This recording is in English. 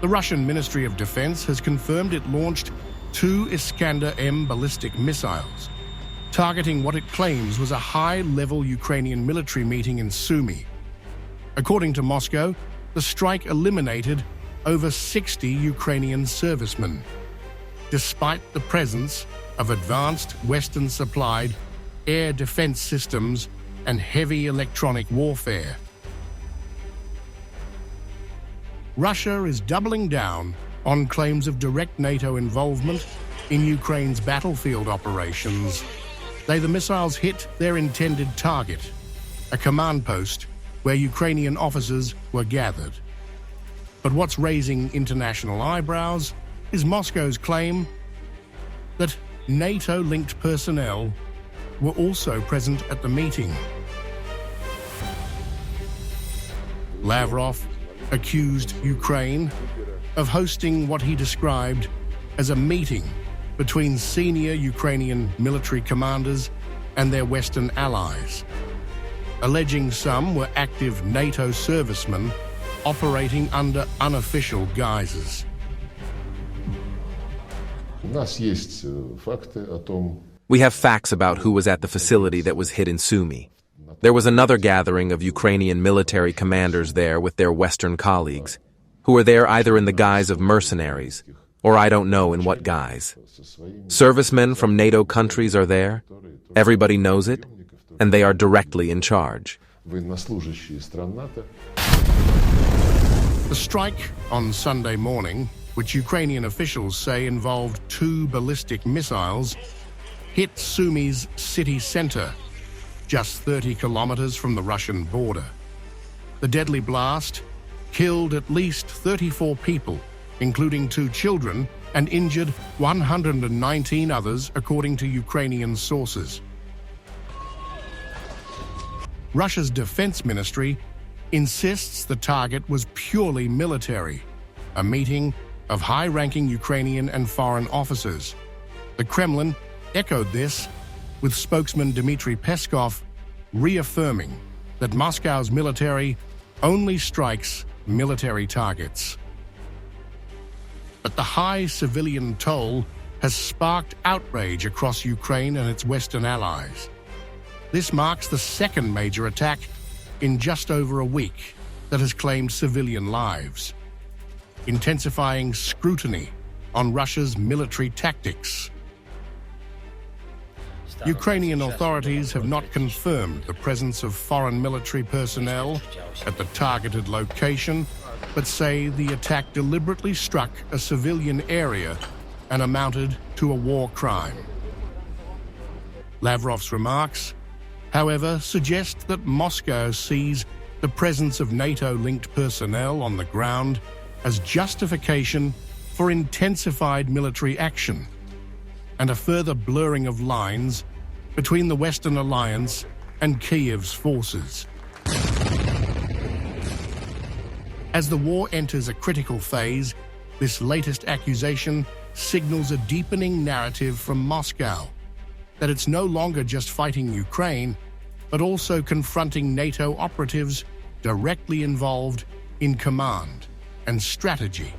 The Russian Ministry of Defense has confirmed it launched 2 Iskander-M ballistic missiles, targeting what it claims was a high-level Ukrainian military meeting in Sumy. According to Moscow, the strike eliminated over 60 Ukrainian servicemen, despite the presence of advanced Western-supplied air defense systems and heavy electronic warfare. Russia is doubling down on claims of direct NATO involvement in Ukraine's battlefield operations. The missiles hit their intended target, a command post where Ukrainian officers were gathered. But what's raising international eyebrows is Moscow's claim that NATO-linked personnel were also present at the meeting. Lavrov accused Ukraine of hosting what he described as a meeting between senior Ukrainian military commanders and their Western allies, alleging some were active NATO servicemen operating under unofficial guises. We have facts about who was at the facility that was hit in Sumy. There was another gathering of Ukrainian military commanders there with their Western colleagues, who were there either in the guise of mercenaries, or I don't know in what guise. Servicemen from NATO countries are there, everybody knows it, and they are directly in charge. The strike on Sunday morning, which Ukrainian officials say involved 2 ballistic missiles, hit Sumy's city center, just 30 kilometers from the Russian border. The deadly blast killed at least 34 people, including 2 children, and injured 119 others, according to Ukrainian sources. Russia's defense ministry insists the target was purely military, a meeting of high-ranking Ukrainian and foreign officers. The Kremlin echoed this, with spokesman Dmitry Peskov reaffirming that Moscow's military only strikes military targets. But the high civilian toll has sparked outrage across Ukraine and its Western allies. This marks the second major attack in just over a week that has claimed civilian lives, intensifying scrutiny on Russia's military tactics. Ukrainian authorities have not confirmed the presence of foreign military personnel at the targeted location, but say the attack deliberately struck a civilian area and amounted to a war crime. Lavrov's remarks, however, suggest that Moscow sees the presence of NATO-linked personnel on the ground as justification for intensified military action and a further blurring of lines between the Western alliance and Kyiv's forces. As the war enters a critical phase, this latest accusation signals a deepening narrative from Moscow that it's no longer just fighting Ukraine, but also confronting NATO operatives directly involved in command and strategy.